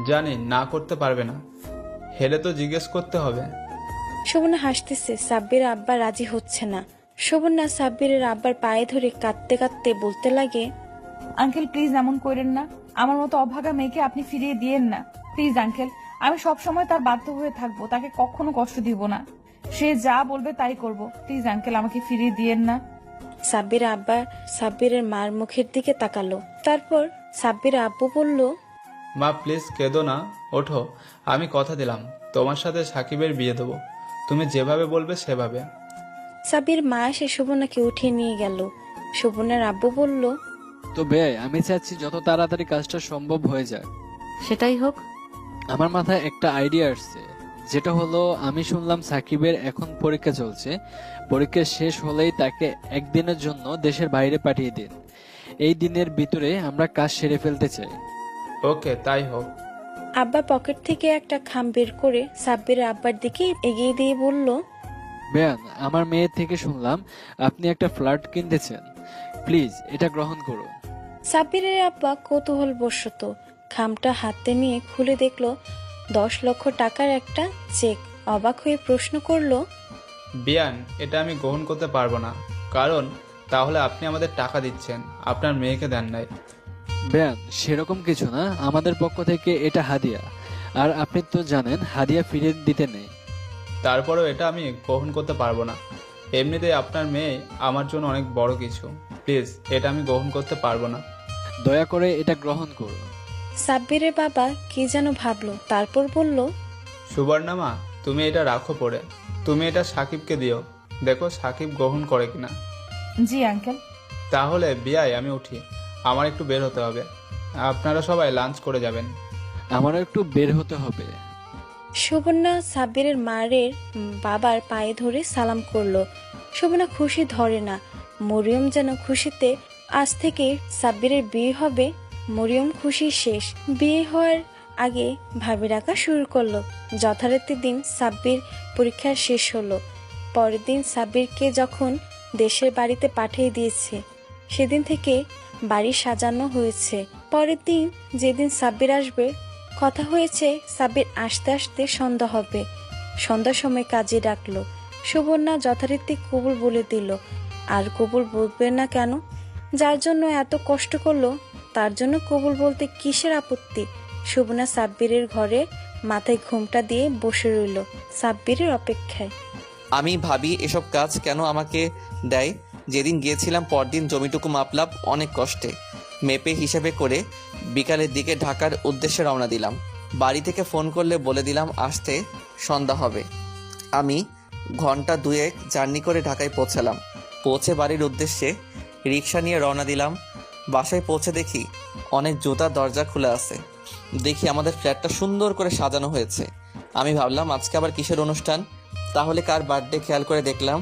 জানি না করতে পারবে না, হেলে তো জিজ্ঞেস করতে হবে। শোভনা হাসতেছে। সাব্বির আব্বা রাজি হচ্ছে না। শোভনা সাব্বিরের আব্বার পায়ে ধরে কাঁদতে কাঁদতে বলতে লাগে, আঙ্কেল প্লিজ এমন করেন না, আমার মতো অভাগা মেয়েকে আপনি ফিরিয়ে দিয়েন না প্লিজ আঙ্কেল। আমি সব সময় তার বাধ্য হয়ে থাকবো, তাকে কখনো কষ্ট দিব না। সে যা বলবে তাই করব, প্লিজ আঙ্কেল আমাকে ফিরিয়ে দিয়েন না। সাব্বির আব্বা সাব্বিরের মার মুখের দিকে তাকালো। তারপর সাব্বির আব্বু বলল, মা প্লিজ কেঁদো না, ওঠো। আমি কথা দিলাম তোমার সাথে সাকিবের বিয়ে দেবো, তুমি যেভাবে বলবে সেভাবে। সাব্বির মা এসে শোভনাকে উঠিয়ে নিয়ে গেল। শোভনার আব্বু বলল, তো বেয়াই, আমি চাচ্ছি যত তাড়াতাড়ি কাজটা সম্ভব হয়ে যায়। সেটাই হোক। আমার মাথায় একটা আইডিয়া আসছে, যেটা হলো আমি শুনলাম সাকিবের এখন পরীক্ষা চলছে। পরীক্ষা শেষ হলেই তাকে একদিনের জন্য দেশের বাইরে পাঠিয়ে দিন। এই দিনের ভিতরে আমরা কাজ সেরে ফেলতে চাই। ওকে, তাই হোক। আব্বা পকেট থেকে একটা খাম বের করে সাব্বিরের আব্বার দিকে এগিয়ে দিয়ে বলল, বেয়ান, আমার মেয়ের থেকে শুনলাম আপনি একটা ফ্ল্যাট কিনতেছেন। প্লিজ এটা গ্রহণ করুন। সাব্বিরের আব্বা কৌতূহলবশত খামটা হাতে নিয়ে খুলে দেখলো 10 লক্ষ টাকার একটা চেক। অবাক হয়ে প্রশ্ন করলো, বিয়ান, এটা আমি গ্রহণ করতে পারবো না, কারণ তাহলে আপনি আমাদের টাকা দিচ্ছেন, আপনার মেয়েকে দেন নাই। বেয়ান, সেরকম কিছু না, আমাদের পক্ষ থেকে এটা হাদিয়া। আর আপনি তো জানেন হাদিয়া ফিরিয়ে দিতে নেই। তারপরেও এটা আমি গ্রহণ করতে পারবো না। এমনিতেই আপনার মেয়ে আমার জন্য অনেক বড় কিছু। প্লিজ, এটা আমি গ্রহণ করতে পারবো না। দয়া করে এটা গ্রহণ করুন। সাব্বিরের বাবা কি যেন ভাবলো, তারপর বলল, সুবর্ণা মা, তুমি এটা রাখো পড়ে, তুমি এটা সাকিবকে দিও, দেখো সাকিব গ্রহণ করে কিনা। জি আঙ্কেল। তাহলে বিয়াই আমি উঠি, আমার একটু বের হতে হবে। আপনারা সবাই লাঞ্চ করে যাবেন। আমারও একটু বের হতে হবে। শোভনা সাব্বিরের মারের বাবার পায়ে ধরে সালাম করলো। শোভনা খুশি ধরে না। মরিয়ম যেন খুশিতে। আজ থেকে সাব্বিরের বিয়ে হবে। মরিয়ম খুশি শেষ। বিয়ে হওয়ার আগে ভাবি রাখা শুরু করলো। যথারীতি দিন সাব্বির পরীক্ষা শেষ হলো। পরের দিন সাব্বিরকে যখন দেশের বাড়িতে পাঠিয়ে দিয়েছে, সেদিন থেকে বাড়ি সাজানো হয়েছে। পরের দিন যেদিন সাব্বির আসবে, কথা হয়েছে সাব্বির আসতে আসতে সন্ধ্যা হবে। সন্ধ্যার সময় কাজে ডাকলো। সুবর্ণা যথারীতি কবুল বলে দিল। আর কবুল বলবে না কেন? যার জন্য এত কষ্ট করলো তার জন্য কবুল বলতে কিসের আপত্তি? সুবর্ণা সাব্বিরের ঘরে মাথায় ঘুমটা দিয়ে বসে রইল সাব্বিরের অপেক্ষায়। আমি ভাবি এসব কাজ কেন আমাকে দেয়। যেদিন গিয়েছিলাম পরদিন জমিটুকু মাপলাম অনেক কষ্টে, মেপে হিসেবে করে বিকালের দিকে ঢাকার উদ্দেশ্যে রওনা দিলাম। বাড়ি থেকে ফোন করলে বলে দিলাম আসতে সন্ধ্যা হবে। আমি ঘন্টা দুয়েক জার্নি করে ঢাকায় পৌঁছালাম। পৌঁছে বাড়ির উদ্দেশ্যে রিক্সা নিয়ে রওনা দিলাম। বাসায় পৌঁছে দেখি অনেক জুতা দরজা খুলে আছে। দেখি আমাদের ফ্ল্যাটটা সুন্দর করে সাজানো হয়েছে। আমি ভাবলাম আজকে আবার কিসের অনুষ্ঠান। তাহলে কার বার্থডে খেয়াল করে দেখলাম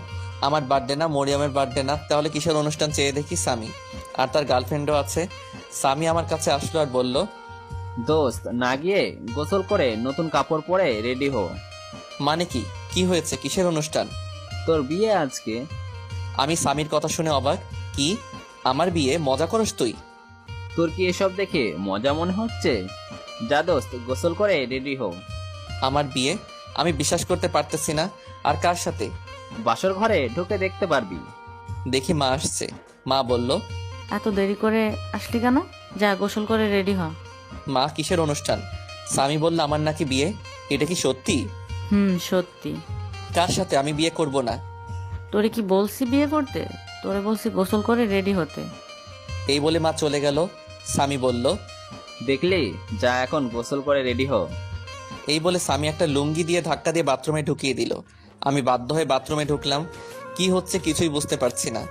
আমার বার্থডে না, মরিয়মের বার্থডে না। তাহলে কিসের অনুষ্ঠান চেয়ে দেখি সামি আর তার গার্লফ্রেন্ডও আছে। সামি আমার কাছে আসলো আর বলল, দোস্ত, না গিয়ে গোসল করে নতুন কাপড় পরে রেডি হো। মানে কি? কি হয়েছে? কিসের অনুষ্ঠান? তোর বিয়ে আজকে। আমি সামির কথা শুনে অবাক। কি? আমার বিয়ে? মজা করস তুই? তোর কি এসব দেখে মজা মনে হচ্ছে? যা দোস্ত, গোসল করে রেডি হো। আমার বিয়ে? আমি বিশ্বাস করতে পারতেছি না। আর কার সাথে? বাসর ঘরে ঢুকে দেখতে পারবি। দেখি মা আসছে। মা বলল, এত দেরি করে আসলি কেন? যা গোসল করে রেডি হ। মা কিসের অনুষ্ঠান? সামি বলল আমার নাকি বিয়ে। এটা কি সত্যি? সত্যি। কার সাথে? আমি বিয়ে করব না। তোরে কি বলছি বিয়ে করতে? তোরে বলছি গোসল করে রেডি হতে। এই বলে মা চলে গেল। সামি বলল, দেখলি, যা এখন গোসল করে রেডি হো। এই বলে সামি একটা লুঙ্গি দিয়ে ধাক্কা দিয়ে বাথরুমে ঢুকিয়ে দিল। আমি বাধ্য হয়ে বাথরুমে ঢুকলাম। কি হচ্ছে কিছুই বুঝতে পারছি না।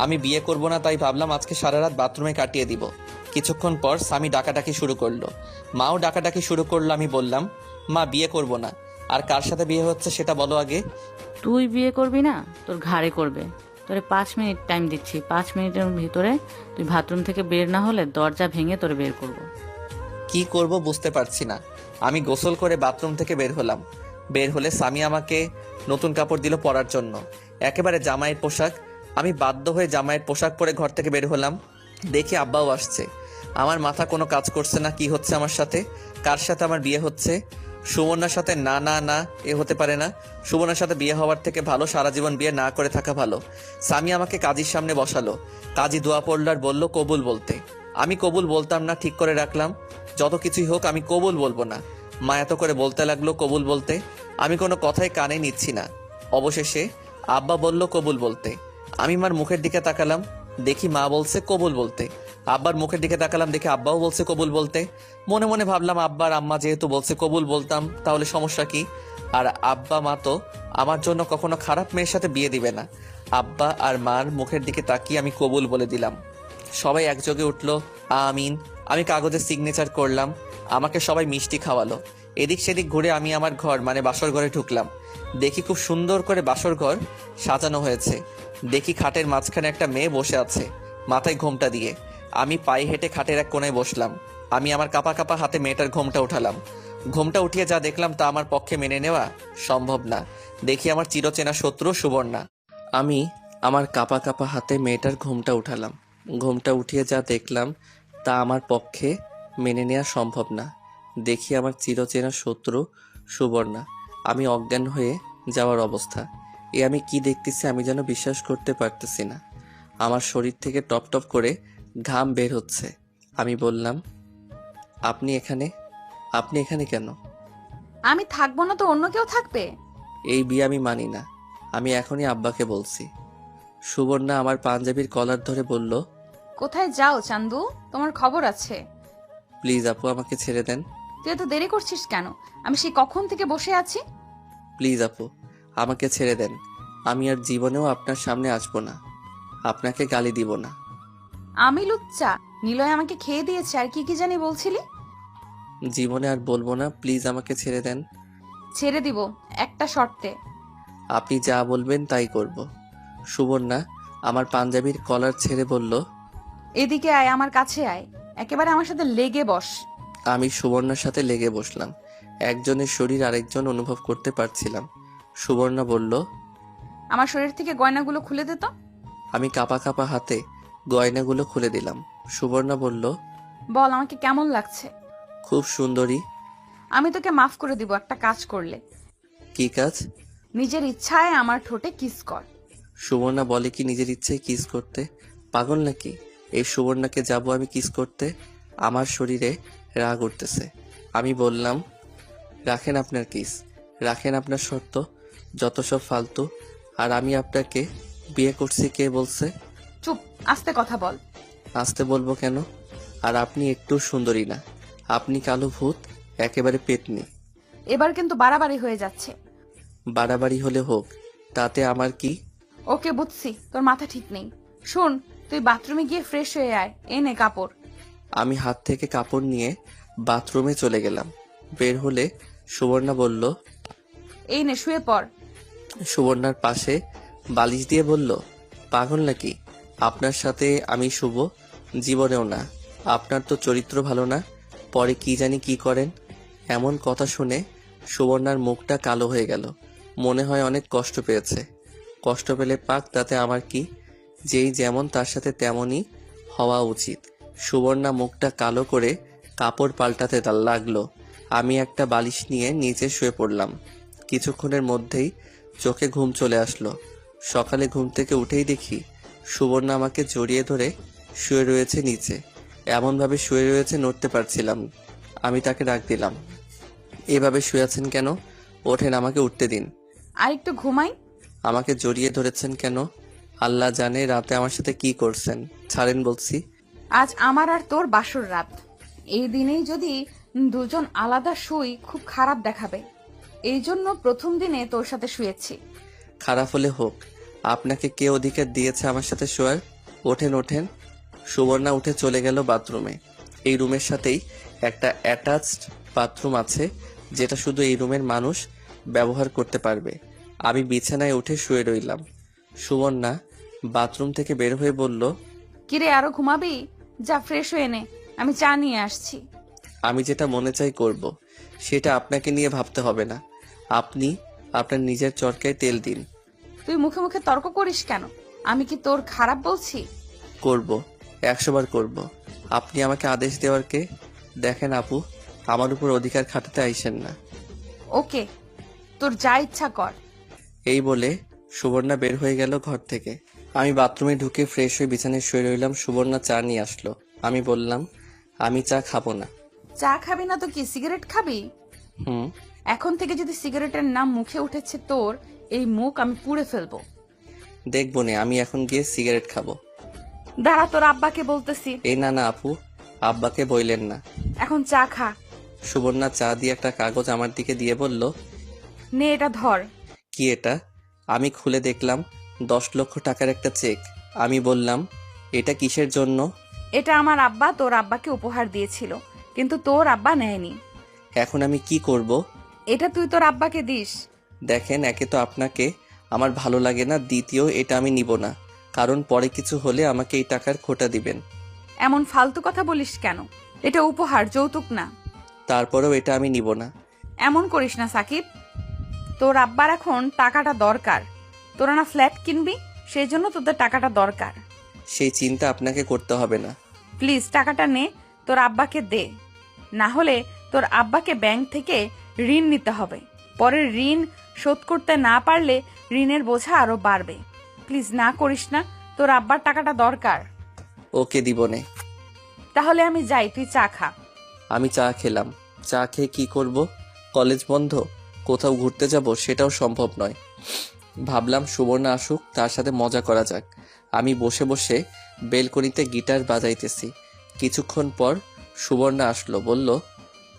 আমি বিয়ে করব না, তাই ভাবলাম আজকে সারা রাত বাথরুমে কাটিয়ে দিব। কিছুক্ষণ পর স্বামী ডাকাডাকি শুরু করলো, মাও ডাকাডাকি শুরু করলো। আমি বললাম, মা বিয়ে করব না। আর কার সাথে বিয়ে হচ্ছে সেটা বলো আগে। তুই বিয়ে করবি না, তোর ঘাড়ে করবে। তোরে 5 মিনিট টাইম দিচ্ছি। 5 মিনিটের ভিতরে তুই বাথরুম থেকে বের না হলে দরজা ভেঙে তোরে বের করব। কি করব বুঝতে পারছি না। আমি গোসল করে বাথরুম থেকে বের হলাম। বের হলে স্বামী আমাকে নতুন কাপড় দিল পরার জন্য, একেবারে জামাইয়ের পোশাক। আমি বাধ্য হয়ে জামাইয়ের পোশাক পরে ঘর থেকে বের হলাম। দেখি আব্বাও আসছে। আমার মাথা কোনো কাজ করছে না, কি হচ্ছে আমার সাথে। কার সাথে আমার বিয়ে হচ্ছে? সুমনার সাথে? না না না, এ হতে পারে না। সুমনার সাথে বিয়ে হওয়ার থেকে ভালো সারা জীবন বিয়ে না করে থাকা ভালো। স্বামী আমাকে কাজীর সামনে বসালো, কাজী দোয়া পড়ল আর বলল কবুল বলতে। আমি কবুল বলতাম না, ঠিক করে রাখলাম যত কিছুই হোক আমি কবুল বলবো না। মা এত করে বলতে লাগলো কবুল বলতে, আমি কোনো কথাই কানে নিচ্ছি না। অবশেষে আব্বা বলল কবুল বলতে। আমি মার মুখের দিকে তাকালাম, দেখি মা বলছে কবুল বলতে। আব্বার মুখের দিকে তাকালাম, দেখি আব্বাও বলছে কবুল বলতে। মনে মনে ভাবলাম আব্বার আম্মা যেহেতু বলছে কবুল বলতাম তাহলে সমস্যা কি? আর আব্বা মা তো আমার জন্য কখনো খারাপ মেয়ের সাথে বিয়ে দিবে না। আব্বা আর মার মুখের দিকে তাকিয়ে আমি কবুল বলে দিলাম। সবাই একযোগে উঠলো আমিন। আমি কাগজে সিগনেচার করলাম, আমাকে সবাই মিষ্টি খাওয়ালো। এদিক সেদিক ঘুরে আমি আমার ঘর মানে বাসর ঘরে ঢুকলাম। দেখি খুব সুন্দর করে বাসর ঘর সাজানো হয়েছে। দেখি খাটের মাঝখানে একটা মেয়ে বসে আছে, মাথায় ঘোমটা দিয়ে। আমি পায়ে হেঁটে খাটের এক কোণায় বসলাম। আমি আমার কাপা কাপা হাতে মেয়েটার ঘোমটা উঠালাম। ঘোমটা উঠিয়ে যা দেখলাম তা আমার পক্ষে মেনে নেওয়া সম্ভব না। দেখি আমার চিরচেনা শত্রু সুবর্ণা। আমি আমার কাপা কাপা হাতে মেয়েটার ঘোমটা উঠালাম। ঘোমটা উঠিয়ে যা দেখলাম তা আমার পক্ষে মেনে নেওয়া সম্ভব না। দেখি আমার চিরচেনা শত্রু সুবর্ণা। আমি অজ্ঞান হয়ে যাওয়ার অবস্থা। আমি কি দেখতেছি আমি যেন বিশ্বাস করতে পারতেছি না। আমার শরীর থেকে টপ টপ করে ঘাম বের হচ্ছে। আমি বললাম, আপনি এখানে কেন? আমি থাকবো না তো অন্য কেউ থাকবে? এই বিয়ে আমি মানি না। আমি এখনই আব্বাকে বলছি। সুবর্ণা আমার পাঞ্জাবির কলার ধরে বলল, কোথায় যাও চান্দু? তোমার খবর আছে। প্লিজ আপু আমাকে ছেড়ে দেন। তুই এত দেরি করছিস কেন? আমি সেই কখন থেকে বসে আছি। প্লিজ আপু আমাকে ছেড়ে দেন। আমি আর জীবনেও আপনার সামনে আসবো না, আপনাকে গালি দিব না। আমি লুচ্চা? নিলয় আমাকে খেয়ে দিয়েছে আর কি কি জানি বলছিলি। জীবনে আর বলবো না, প্লিজ আমাকে ছেড়ে দেন। ছেড়ে দিব একটা শর্তে। আপনি যা বলবেন তাই করব। সুবর্ণা আমার পাঞ্জাবির কলার ছেড়ে বলল, এদিকে আয়, আমার কাছে আয়, একেবারে আমার সাথে লেগে বস। আমি সুবর্ণার সাথে লেগে বসলাম। একজনের শরীর আরেকজন অনুভব করতে পারছিলাম। সুবর্ণা বলল, আমার শরীর থেকে গয়নাগুলো খুলে দে তো। আমি কাপা কাপা হাতে গয়নাগুলো খুলে দিলাম। সুবর্ণা বলল, বল আমাকে কেমন লাগছে। খুব সুন্দরী। আমি তোকে মাফ করে দিব একটা কাজ করলে। কি কাজ? নিজের ইচ্ছায় আমার ঠোঁটে কিস কর। সুবর্ণা বলে কি নিজের ইচ্ছায় কিস করতে? পাগল নাকি? এই সুবর্ণাকে যাব আমি কিস করতে? আমার শরীরে রাগ উঠতেছে। আমি বললাম, রাখেন আপনার কিস, রাখেন আপনার শর্ত, যত সব ফালতু। আর আমি আপনাকে বিয়ে করছি কে বলছে? চুপ, আস্তে কথা বল। আসতে বলবো কেন? আর আপনি একটু সুন্দরী না, আপনি কালো ভূত, একেবারে পেতনি। এবার কিন্তু বাড়াবাড়ি হয়ে যাচ্ছে। বাড়াবাড়ি হলে হোক, তাতে আমার কি? ওকে বুঝছি, তোর মাথা ঠিক নেই। শোন, তুই বাথরুমে গিয়ে ফ্রেশ হয়ে আয়, এনে কাপড়। আমি হাত থেকে কাপড় নিয়ে বাথরুমে চলে গেলাম। বের হলে সুবর্ণা বলল, এই নে শুয়ে পড়। সুবর্ণার পাশে বালিশ দিয়ে বলল, পাগল নাকি? আপনার সাথে আমি শুভ জীবনেও না। আপনার তো চরিত্র ভালো না, পরে কি জানি কি করেন। এমন কথা শুনে সুবর্ণার মুখটা কালো হয়ে গেল। মনে হয় অনেক কষ্ট পেয়েছে। কষ্ট পেলে পাক, তাতে আমার কি? যেই যেমন তার সাথে তেমনই হওয়া উচিত। সুবর্ণা মুখটা কালো করে কাপড় পাল্টাতে লাগলো। আমি একটা বালিশ নিয়ে নিচে শুয়ে পড়লাম। কিছুক্ষণের মধ্যেই চোখে ঘুম চলে আসলো। সকালে ঘুম থেকে উঠেই দেখি সুবর্ণা আমাকে জড়িয়ে ধরে শুয়ে রয়েছে নিচে। এমনভাবে শুয়ে রয়েছে নড়তে পারছিলাম। আমি তাকে ডাক দিলাম, এভাবে শুয়ে আছেন কেন? ওঠেন, আমাকে উঠতে দিন। আর একটু ঘুমাই। আমাকে জড়িয়ে ধরেছেন কেন? আল্লাহ জানে রাতে আমার সাথে কি করছেন। ছাড়েন বলছি। আজ আমার আর তোর বাসর রাত। এই দিনেই যদি দুজন আলাদা শুই খুব খারাপ দেখাবে। এই জন্য প্রথম দিনে তোর সাথে শুয়েছি। খারাপ হলে হোক, আপনাকে কে অধিকার দিয়েছে আমার সাথে শোয়ার? ওঠেন ওঠেন। সুবর্ণা উঠে চলে গেল বাথরুমে। এই রুমের সাথেই একটা অ্যাটাচড বাথরুম আছে, যেটা শুধু এই রুমের মানুষ ব্যবহার করতে পারবে। আমি বিছানায় উঠে শুয়ে রইলাম। সুবর্ণা বাথরুম থেকে বের হয়ে বলল, কিরে আরো ঘুমাবি? যা ফ্রেশ হয়ে নে, আমি চা নিয়ে আসছি। আমি যেটা মনে চাই করব, সেটা আপনাকে নিয়ে ভাবতে হবে না। আপনি আপনার নিজের চরকায় তেল দিন। তুই মুখে মুখে তর্ক করিস কেন? আমি কি তোর খারাপ বলছি? করব, 100 বার করব। আপনি আমাকে আদেশ দেওয়ার কে? দেখেন আপু, আমার উপর অধিকার খাটাতে আইসেন না। ওকে, তোর যা ইচ্ছা কর। এই বলে সুবর্ণা বের হয়ে গেল ঘর থেকে। আমি বাথরুমে ঢুকে ফ্রেশ হয়ে বিছানায় শুয়ে রইলাম। সুবর্ণা চা নিয়ে আসলো। আমি বললাম, আমি চা খাবো না। চা খাবি না তো কি সিগারেট খাবি? হুম। এখন থেকে যদি সিগারেটের নাম মুখে উঠেছে তোর, এই মুখ আমি পুড়ে ফেলবো। দেখবো নে, আমি এখন গিয়ে সিগারেট খাবো। দাঁড়া, তোর আব্বাকে বলতেছি। এই না না আপু, আব্বাকে বইলেন না। এখন চা খা। সুবর্ণা চা দিয়ে একটা কাগজ আমার দিকে দিয়ে বলল, নে এটা ধর। কি এটা? আমি খুলে দেখলাম 10 লক্ষ টাকার একটা চেক। আমি বললাম, এটা কিসের জন্য? এটা আমার আব্বা তোর আব্বাকে উপহার দিয়েছিল, কিন্তু তোর আব্বা নেয়নি। এখন আমি কি করব? এটা তুই তোর আব্বাকে দিস। দেখেন, একে তো আপনাকে আমার ভালো লাগে না, দ্বিতীয় এটা আমি নিব না, কারণ পরে কিছু হলে আমাকে এই টাকার খোটা দিবেন। এমন ফালতু কথা বলিস কেন? এটা উপহার, যৌতুক না। তারপরেও এটা আমি নিব না। এমন করিস না সাকিব। তোর আব্বার এখন টাকাটা দরকার। তোরা না ফ্ল্যাট কিনবি, সেই জন্য তোদের টাকাটা দরকার। সেই চিন্তা আপনাকে করতে হবে না। প্লিজ টাকাটা নে, তোর আব্বাকে দে। না হলে তোর আব্বাকে ব্যাংক থেকে ঋণ নিতে হবে। পরে ঋণ শোধ করতে না পারলে ঋণের বোঝা আরো বাড়বে। প্লিজ না করিস না, তোর আব্বার টাকাটা দরকার। ওকে দিবনে। তাহলে আমি যাই, তুই চা খা। আমি চা খেলাম। চা খেয়ে কি করব? কলেজ বন্ধ, কোথাও ঘুরতে যাব সেটাও সম্ভব নয়। ভাবলাম সুবর্ণা আসুক, তার সাথে মজা করা যাক। আমি বসে বসে বেলকনিতে গিটার বাজাইতেছি। কিছুক্ষণ পর সুবর্ণা আসলো, বলল,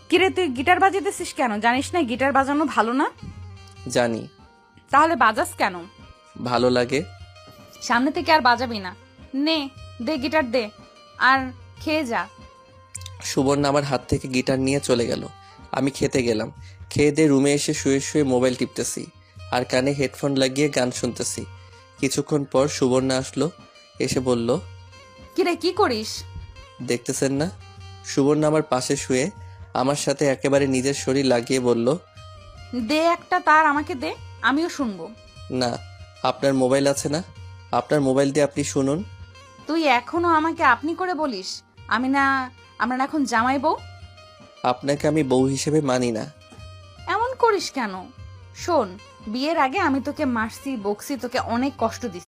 কিরে তুই গিটার বাজাতেছিস কেন? জানিস না গিটার বাজানো ভালো না? জানি। তাহলে বাজাস কেন? ভালো লাগে। সামনে থেকে আর বাজাবি না। নে, দে গিটার দে, আর খেয়ে যা। সুবর্ণা আমার হাত থেকে গিটার নিয়ে চলে গেল। আমি খেতে গেলাম। খেয়ে দিয়ে রুমে এসে শুয়ে শুয়ে মোবাইল টিপতেছি আর কানে হেডফোন লাগিয়ে গান শুনতেছি। কিছুক্ষণ পর সুবর্ণা আসলো, এসে বলল, কিরে কি করিস? দেখতেছেন না? সুবর্ণা আমার পাশে শুয়ে আমার সাথে একেবারে নিজের শরীর লাগিয়ে বলল, দে একটা তার আমাকে দে, আমিও শুনবো। না, আপনার মোবাইল আছে না? আপনার মোবাইল দিয়ে আপনি শুনুন। তুই এখনো আমাকে আপনি করে বলিস? আমরা না এখন জামাই বউ? আপনাকে আমি বউ হিসেবে মানি না। এমন করিস কেন? শোন, বিয়ের আগে আমি তোকে মারছি, বকছি, তোকে অনেক কষ্ট দিচ্ছি।